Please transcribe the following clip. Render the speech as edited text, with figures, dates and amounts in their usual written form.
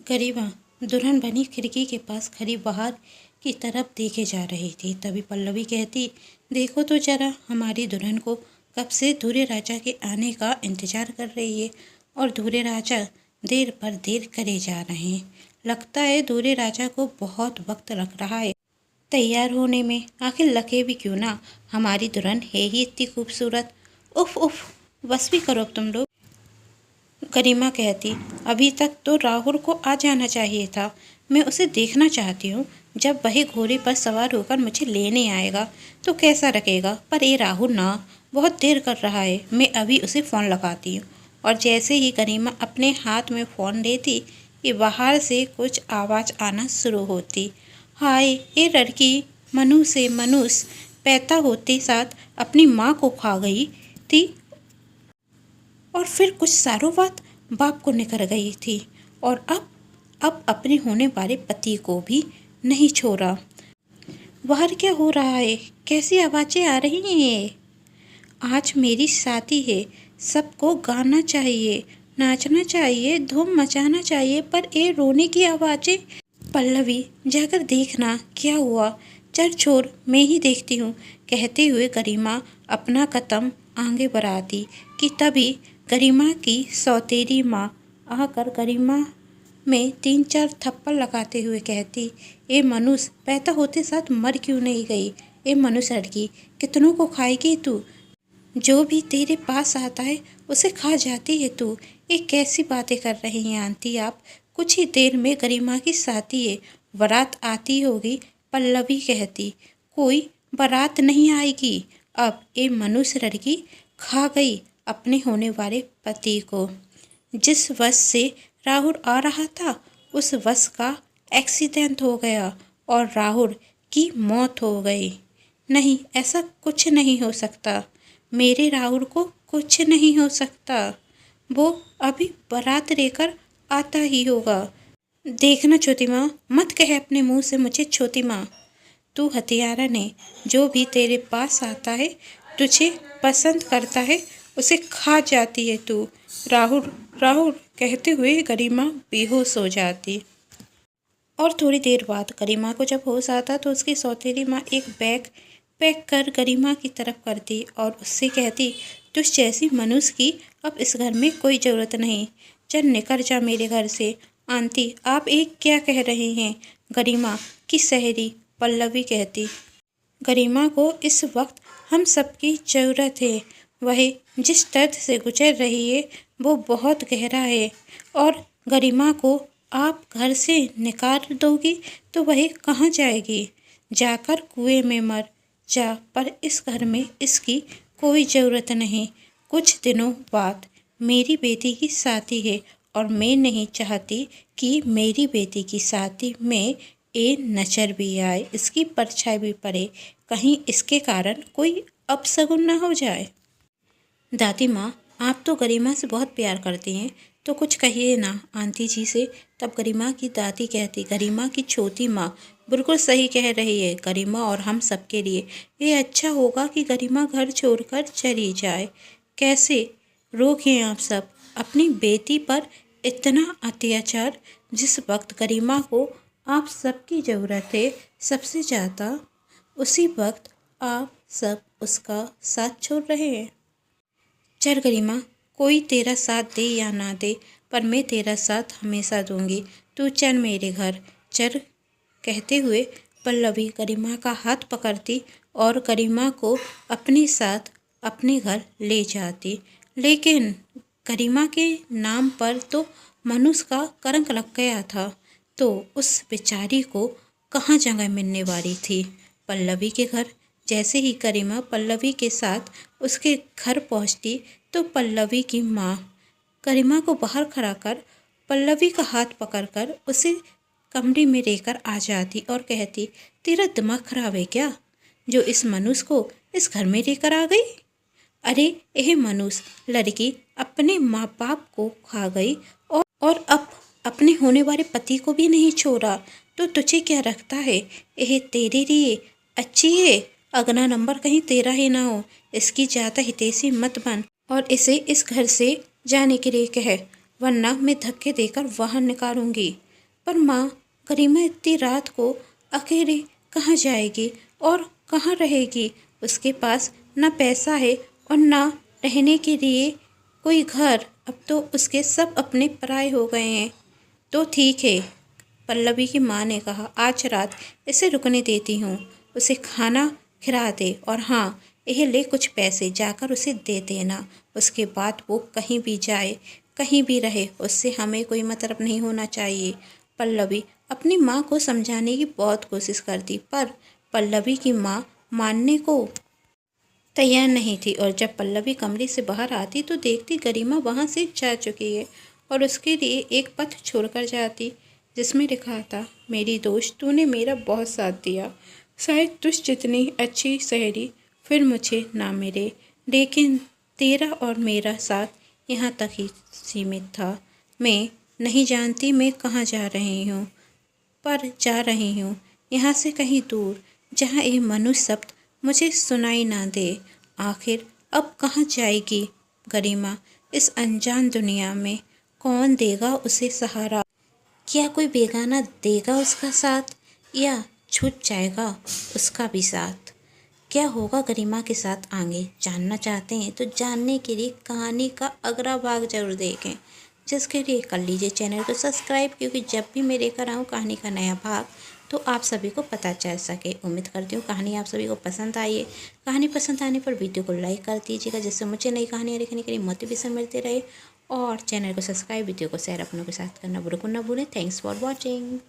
गरिमा दुल्हन बनी खिड़की के पास खड़ी बाहर की तरफ देखे जा रही थी। तभी पल्लवी कहती, देखो तो जरा, हमारी दुल्हन को कब से दूल्हे राजा के आने का इंतजार कर रही है और दूल्हे राजा देर पर देर करे जा रहे हैं। लगता है दूल्हे राजा को बहुत वक्त लग रहा है तैयार होने में। आखिर लगे भी क्यों ना, हमारी दुल्हन है ही इतनी खूबसूरत। उफ उफ, बस भी करो अब तुम लोग। गरिमा कहती, अभी तक तो राहुल को आ जाना चाहिए था। मैं उसे देखना चाहती हूँ। जब वही घोड़े पर सवार होकर मुझे लेने आएगा तो कैसा लगेगा। पर ये राहुल ना बहुत देर कर रहा है। मैं अभी उसे फ़ोन लगाती हूँ। और जैसे ही गरिमा अपने हाथ में फ़ोन लेती कि बाहर से कुछ आवाज़ आना शुरू होती। हाय, ये लड़की मनु से मनुष्य पैदा होते साथ अपनी माँ को खा गई थी और फिर कुछ सालों बाद बाप को निकल गई थी और अब अपने होने वाले पति को भी नहीं छोड़ा। बाहर क्या हो रहा है? कैसी आवाज़ें आ रही हैं? आज मेरी शादी है, सबको गाना चाहिए, नाचना चाहिए, धूम मचाना चाहिए, पर ये रोने की आवाज़ें। पल्लवी, जाकर देखना क्या हुआ। चल छोड़, मैं ही देखती हूँ, कहते हुए गरिमा अपना कदम आगे बढ़ाती कि तभी गरिमा की सौतेली माँ आकर गरिमा में 3-4 थप्पड़ लगाते हुए कहती, ए मनुष्य पैदा होते साथ मर क्यों नहीं गई? ए मनुष्य लड़की, कितनों को खाएगी तू? जो भी तेरे पास आता है उसे खा जाती है तू। ये कैसी बातें कर रही हैं आंटी आप? कुछ ही देर में गरिमा की शादी है, बारात आती होगी। पल्लवी कहती, कोई बारात नहीं आएगी। अब ये मनुष्य लड़की खा गई अपने होने वाले पति को। जिस बस से राहुल आ रहा था उस बस का एक्सीडेंट हो गया और राहुल की मौत हो गई। नहीं, ऐसा कुछ नहीं हो सकता। मेरे राहुल को कुछ नहीं हो सकता। वो अभी बारात लेकर आता ही होगा। देखना छोटी माँ, मत कहे अपने मुंह से मुझे छोटी माँ। तू हथियारा ने, जो भी तेरे पास आता है, तुझे पसंद करता है, उसे खा जाती है तू। राहुल राहुल कहते हुए गरिमा बेहोश हो जाती। और थोड़ी देर बाद गरिमा को जब होश आता तो उसकी सौतेली माँ एक बैग पैक कर गरिमा की तरफ करती और उससे कहती, तुझ जैसी मनुष्य की अब इस घर में कोई ज़रूरत नहीं। चल निकल जा मेरे घर से। आंटी, आप एक क्या कह रहे हैं? गरिमा की सहेली पल्लवी कहती, गरिमा को इस वक्त हम सबकी ज़रूरत है। वह जिस दर्द से गुजर रही है वो बहुत गहरा है और गरिमा को आप घर से निकाल दोगी तो वह कहाँ जाएगी? जाकर कुएं में मर जा, पर इस घर में इसकी कोई ज़रूरत नहीं। कुछ दिनों बाद मेरी बेटी की शादी है और मैं नहीं चाहती कि मेरी बेटी की शादी में ये नज़र भी आए, इसकी परछाई भी पड़े, कहीं इसके कारण कोई अपशगुन ना हो जाए। दादी माँ, आप तो गरिमा से बहुत प्यार करती हैं, तो कुछ कहिए ना आंटी जी से। तब गरिमा की दादी कहती, गरिमा की छोटी माँ बिल्कुल सही कह रही है। गरिमा और हम सबके लिए ये अच्छा होगा कि गरिमा घर छोड़कर चली जाए। कैसे रोकें आप सब अपनी बेटी पर इतना अत्याचार, जिस वक्त गरिमा को आप सबकी ज़रूरत है सबसे ज़्यादा, उसी वक्त आप सब उसका साथ छोड़ रहे हैं। चल गरिमा, कोई तेरा साथ दे या ना दे, पर मैं तेरा साथ हमेशा दूंगी। तू चल मेरे घर चल, कहते हुए पल्लवी गरिमा का हाथ पकड़ती और गरिमा को अपने साथ अपने घर ले जाती। लेकिन गरिमा के नाम पर तो मनुष्य का कलंक लग गया था, तो उस बेचारी को कहाँ जगह मिलने वाली थी? पल्लवी के घर। जैसे ही गरिमा पल्लवी के साथ उसके घर पहुंचती तो पल्लवी की माँ गरिमा को बाहर खड़ा कर पल्लवी का हाथ पकड़कर उसे कमरे में लेकर आ जाती और कहती, तेरा दिमाग खराब है क्या, जो इस मनुष्य को इस घर में लेकर आ गई? अरे यह मनुष्य लड़की अपने माँ बाप को खा गई और अब अपने होने वाले पति को भी नहीं छोड़ा, तो तुझे क्या रखता है? यह तेरे लिए अच्छी है? अगला नंबर कहीं तेरा ही ना हो। इसकी ज़्यादा हितैषी मत बन और इसे इस घर से जाने के लिए कह, वरना मैं धक्के देकर बाहर निकालूंगी। पर माँ, गरिमा इतनी रात को अकेले कहाँ जाएगी और कहाँ रहेगी? उसके पास ना पैसा है और ना रहने के लिए कोई घर। अब तो उसके सब अपने पराए हो गए हैं। तो ठीक है, पल्लवी की माँ ने कहा, आज रात इसे रुकने देती हूँ। उसे खाना खिला दे और हाँ, यह ले कुछ पैसे, जाकर उसे दे देना। उसके बाद वो कहीं भी जाए, कहीं भी रहे, उससे हमें कोई मतलब नहीं होना चाहिए। पल्लवी अपनी माँ को समझाने की बहुत कोशिश करती, पर पल्लवी की माँ मानने को तैयार नहीं थी। और जब पल्लवी कमरे से बाहर आती तो देखती गरिमा वहाँ से जा चुकी है और उसके लिए एक पत्र छोड़कर जाती, जिसमें लिखा था, मेरी दोस्त, तूने मेरा बहुत साथ दिया। शायद तुझ जितनी अच्छी सहेली फिर मुझे ना मिले, लेकिन तेरा और मेरा साथ यहाँ तक ही सीमित था। मैं नहीं जानती मैं कहाँ जा रही हूँ, पर जा रही हूँ यहाँ से कहीं दूर, जहाँ ये मनुष्य शब्द मुझे सुनाई ना दे। आखिर अब कहाँ जाएगी गरिमा इस अनजान दुनिया में? कौन देगा उसे सहारा? क्या कोई बेगाना देगा उसका साथ, या छूट जाएगा उसका भी साथ? क्या होगा गरिमा के साथ आगे? जानना चाहते हैं तो जानने के लिए कहानी का अगला भाग जरूर देखें, जिसके लिए कर लीजिए चैनल को सब्सक्राइब, क्योंकि जब भी मैं लेकर आऊँ कहानी का नया भाग तो आप सभी को पता चल सके। उम्मीद करती हूँ कहानी आप सभी को पसंद आई है। कहानी पसंद आने पर वीडियो को लाइक कर दीजिएगा, जिससे मुझे नई कहानियाँ लिखने के लिए मोटिवेशन मिलते रहे। और चैनल को सब्सक्राइब, वीडियो को शेयर अपनों के साथ करना बिल्कुल ना भूलें। Thanks for watching.